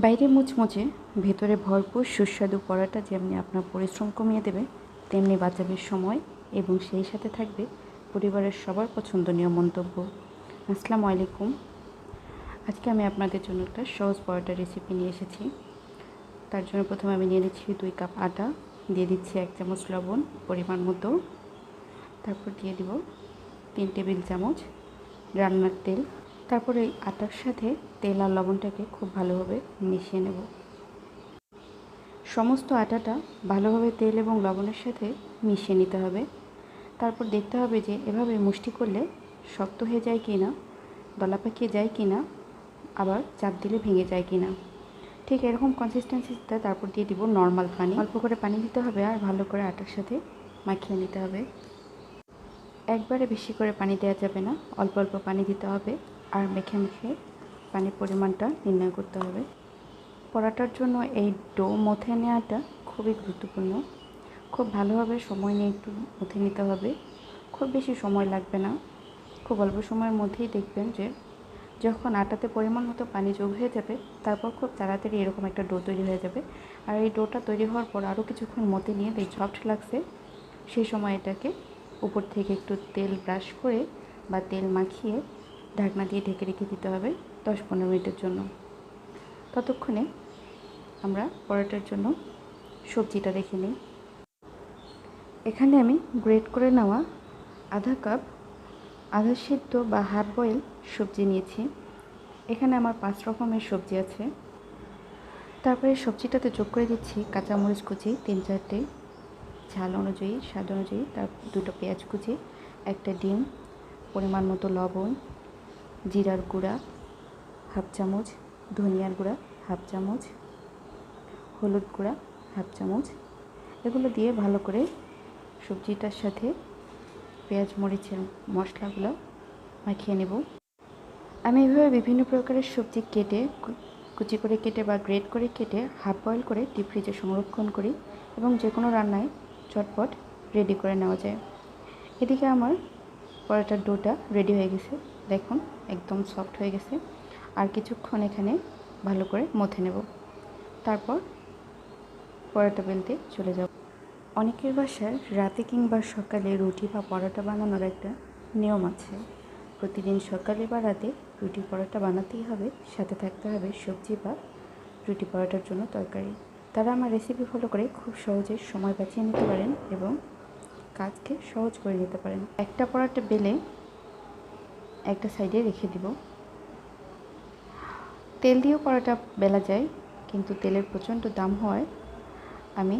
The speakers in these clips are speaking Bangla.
বাইরে মুচমুচে ভেতরে ভরপুর সুস্বাদু পরোটা যেমনি আপনার পরিশ্রম কমিয়ে দেবে, তেমনি বাঁচাবে সময় এবং সেই সাথে থাকবে পরিবারের সবার পছন্দনীয় মন্তব্য। আসসালামু আলাইকুম। আজকে আমি আপনাদের জন্য একটা সহজ পরোটা রেসিপি নিয়ে এসেছি। তার জন্য প্রথমে আমি নিয়ে নিচ্ছি 2 কাপ আটা, দিয়ে দিচ্ছি 1 চামচ লবণ পরিমাণ মতো, তারপর দিয়ে দিব 3 টেবিল চামচ রান্নার তেল। তারপর এই আটার সাথে তেল আর লবণটাকে খুব ভালোভাবে মিশিয়ে নেব। সমস্ত আটাটা ভালোভাবে তেল এবং লবণের সাথে মিশিয়ে নিতে হবে। তারপর দেখতে হবে যে এভাবে মুষ্টি করলে শক্ত হয়ে যায় কি না, দলা পাকিয়ে যায় কি না, আবার চাপ দিলে ভেঙে যায় কি না। ঠিক এরকম কনসিস্টেন্সিতে তারপর দিয়ে দিব নর্মাল পানি। অল্প করে পানি দিতে হবে আর ভালো করে আটার সাথে মাখিয়ে নিতে হবে। একবারে বেশি করে পানি দেওয়া যাবে না, অল্প অল্প পানি দিতে হবে আর মেখে মেখে পানির পরিমাণটা নির্ণয় করতে হবে। পরোটার জন্য এই ডো মথে নেওয়াটা খুবই গুরুত্বপূর্ণ। খুব ভালোভাবে সময় নিয়ে একটু মথে নিতে হবে। খুব বেশি সময় লাগবে না, খুব অল্প সময়ের মধ্যেই দেখবেন যে যখন আটাতে পরিমাণ মতো পানি যোগ হয়ে যাবে, তারপর খুব তাড়াতাড়ি এরকম একটা ডো তৈরি হয়ে যাবে। আর এই ডোটা তৈরি হওয়ার পর আরও কিছুক্ষণ মথে নিয়ে দেখি সফট লাগছে, সেই সময় এটাকে উপর থেকে একটু তেল ব্রাশ করে বা তেল মাখিয়ে ঢাকনা দিয়ে ঢেকে রেখে দিতে হবে 10-15 মিনিটের জন্য। ততক্ষণে আমরা পরোটার জন্য সবজিটা রেখে নিই। এখানে আমি গ্রেট করে নেওয়া আধা কাপ আধা সিদ্ধ বা হাফ বয়েল সবজি নিয়েছি। এখানে আমার 5 রকমের সবজি আছে। তারপরে সবজিটাতে যোগ করে দিচ্ছি কাঁচামরিচ কুচি 3-4টে, ঝাল অনুযায়ী স্বাদ অনুযায়ী, তার 2টো পেঁয়াজ কুচি, একটা ডিম, পরিমাণ মতো লবণ, জিরার গুঁড়া হাফ চামচ, ধনিয়ার গুঁড়া হাফ চামচ, হলুদ গুঁড়া হাফ চামচ। এগুলো দিয়ে ভালো করে সবজিটার সাথে পেঁয়াজ মরিচের মশলাগুলো মাখিয়ে নেব। আমি এভাবে বিভিন্ন প্রকারের সবজি কেটে কুচি করে কেটে বা গ্রেট করে কেটে হাফ বয়েল করে ডিপ ফ্রিজে সংরক্ষণ করি এবং যে কোনো রান্নায় চটপট রেডি করে নেওয়া যায়। এদিকে আমার পরোটার ডোটা রেডি হয়ে গেছে, দেখুন একদম সফট হয়ে গেছে। আর কিছুক্ষণ এখানে ভালো করে মথে নেব, তারপর পরোটা বেলতে চলে যাব। অনেকের বাসায় রাতে কিংবা সকালে রুটি বা পরোটা বানানোর একটা নিয়ম আছে। প্রতিদিন সকালে বা রাতে রুটি পরোটা বানাতেই হবে, সাথে থাকতে হবে সবজি বা রুটি পরোটার জন্য তরকারি। তারা আমার রেসিপি ফলো করে খুব সহজে সময় বাঁচিয়ে নিতে পারেন এবং কাজকে সহজ করে নিতে পারেন। একটা পরোটা বেলে একটা সাইডে রেখে দিব। তেল দিয়েও পরোটা বেলা যায়, কিন্তু তেলের প্রচণ্ড দাম হয় আমি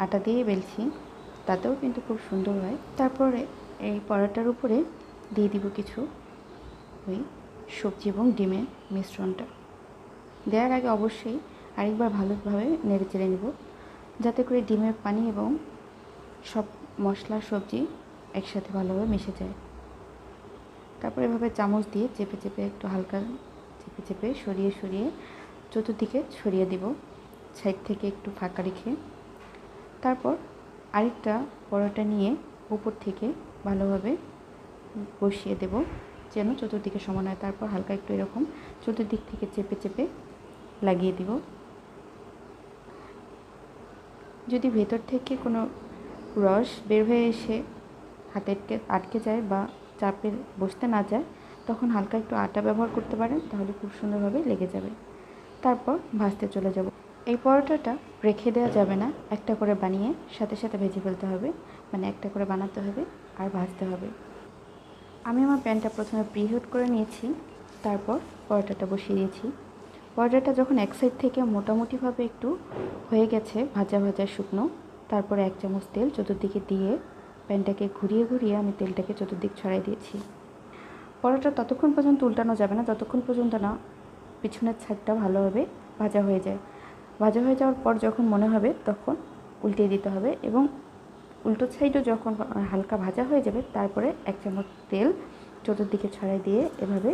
আটা দিয়ে বেলছি, তাতেও কিন্তু খুব সুন্দর হয়। তারপরে এই পরোটার উপরে দিয়ে দিব কিছু ওই সবজি এবং ডিমের মিশ্রণটা। দেওয়ার আগে অবশ্যই আরেকবার ভালোভাবে নেড়ে চেড়ে নেব, যাতে করে ডিমের পানি এবং সব মশলা সবজি একসাথে ভালোভাবে মিশে যায়। তারপর এভাবে চামচ দিয়ে চেপে চেপে একটু হালকা চেপে চেপে সরিয়ে সরিয়ে চতুর্দিকে ছড়িয়ে দিব, সাইড থেকে একটু ফাঁকা রেখে। তারপর আরেকটা পরোটা নিয়ে উপর থেকে ভালোভাবে বসিয়ে দেব যেন চতুর্দিকে সমান হয়। তারপর হালকা একটু এরকম চতুর্দিক থেকে চেপে চেপে লাগিয়ে দিব। যদি ভেতর থেকে কোনো রস বের হয়ে এসে হাতে আটকে যায় বা চাপে বসতে না যায়, তখন হালকা একটু আটা ব্যবহার করতে পারেন, তাহলে খুব সুন্দরভাবে লেগে যাবে। তারপর ভাজতে চলে যাব। এই পরোটাটা রেখে দেওয়া যাবে না, একটা করে বানিয়ে সাথে সাথে ভেজে ফেলতে হবে, মানে একটা করে বানাতে হবে আর ভাজতে হবে। আমি আমার প্যানটা প্রথমে প্রিহিট করে নিয়েছি, তারপর পরোটাটা বসিয়ে দিয়েছি। পরোটাটা যখন এক সাইড থেকে মোটামুটিভাবে একটু হয়ে গেছে ভাজা ভাজা শুকনো, তারপরে 1 চামচ তেল চতুর্দিকে দিয়ে প্যানটাকে ঘুরিয়ে ঘুরিয়ে আমি তেলটাকে চতুর্দিক ছড়াই দিয়েছি। পরোটা ততক্ষণ পর্যন্ত উল্টানো যাবে না যতক্ষণ পর্যন্ত না পিছনের ছাইডটা ভালোভাবে ভাজা হয়ে যায়। ভাজা হয়ে যাওয়ার পর যখন মনে হবে তখন উল্টিয়ে দিতে হবে এবং উল্টো সাইডও যখন হালকা ভাজা হয়ে যাবে, তারপরে 1 চামচ তেল চতুর্দিকে ছড়াই দিয়ে এভাবে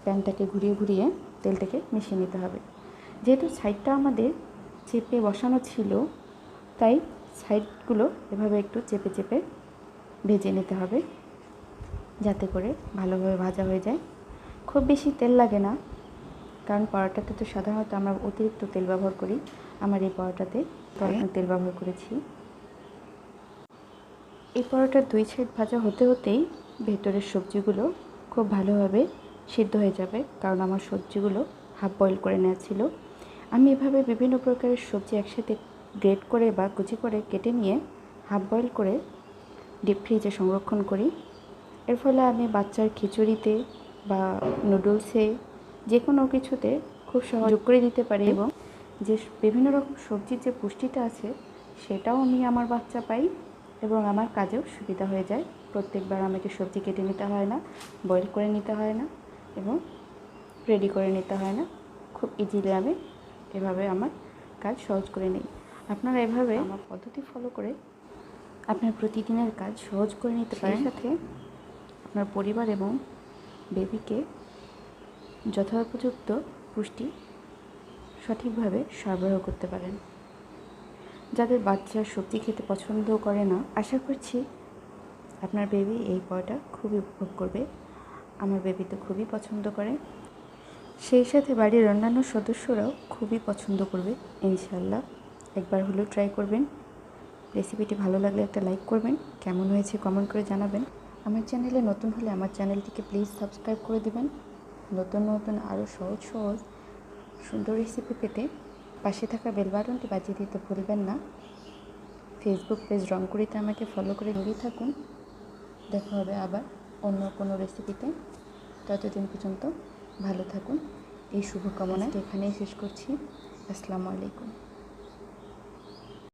প্যানটাকে ঘুরিয়ে ঘুরিয়ে তেলটাকে মিশিয়ে নিতে হবে। যেহেতু সাইডটা আমাদের চেপে বসানো ছিল, তাই সাইডগুলো এভাবে একটু চেপে চেপে ভেজে নিতে হবে, যাতে করে ভালোভাবে ভাজা হয়ে যায়। খুব বেশি তেল লাগে না, কারণ পরোটাতে তো সাধারণত আমরা অতিরিক্ত তেল ব্যবহার করি। আমার এই পরোটাতে তেল ব্যবহার করেছি। এই পরোটার 2 সাইড ভাজা হতে হতেই ভেতরের সবজিগুলো খুব ভালোভাবে সিদ্ধ হয়ে যাবে, কারণ আমার সবজিগুলো হাফ বয়েল করে নেওয়া ছিল। আমি এভাবে বিভিন্ন প্রকারের সবজি একসাথে গ্রেট করে বা কুচি করে কেটে নিয়ে হাফ বয়েল করে ডিপ ফ্রিজে সংরক্ষণ করি। এর ফলে আমি বাচ্চার খিচুড়িতে বা নুডলসে যে কোনো কিছুতে খুব সহজ যোগ করে দিতে পারি, এবং যে বিভিন্ন রকম সবজির যে পুষ্টিটা আছে সেটাও আমি আমার বাচ্চা পাই, এবং আমার কাজেও সুবিধা হয়ে যায়। প্রত্যেকবার আমাকে সবজি কেটে নিতে হয় না, বয়েল করে নিতে হয় না, এবং রেডি করে নিতে হয় না। খুব ইজিলি আমি এভাবে আমার কাজ সহজ করে নিই। আপনারা এভাবে আমার পদ্ধতি ফলো করে আপনার প্রতিদিনের কাজ সহজ করে নিতে পারেন, সাথে আপনার পরিবার এবং বেবিকে যথোপযুক্ত পুষ্টি সঠিকভাবে সরবরাহ করতে পারেন। যাদের বাচ্চা সবজি খেতে পছন্দ করে না, আশা করছি আপনার বেবি এই পরোটা খুবই উপভোগ করবে। আমার বেবি তো খুবই পছন্দ করে, সেই সাথে বাড়ির অন্যান্য সদস্যরাও খুবই পছন্দ করবে ইনশাআল্লাহ। একবার হলেও ট্রাই করবেন। রেসিপিটি ভালো লাগলে একটা লাইক করবেন, কেমন হয়েছে কমেন্ট করে জানাবেন। আমার চ্যানেলে নতুন হলে আমার চ্যানেলটিকে প্লিজ সাবস্ক্রাইব করে দেবেন। নতুন নতুন আরও সহজ সহজ সুন্দর রেসিপি পেতে পাশে থাকা বেল বাটনটি বাজিয়ে দিতে ভুলবেন না। ফেসবুক পেজ রংকুড়িতে আমাকে ফলো করে জড়িয়ে থাকুন। দেখা হবে আবার অন্য কোনো রেসিপিতে। ততদিন পর্যন্ত ভালো থাকুন, এই শুভকামনায় এখানেই শেষ করছি। আসসালামু আলাইকুম।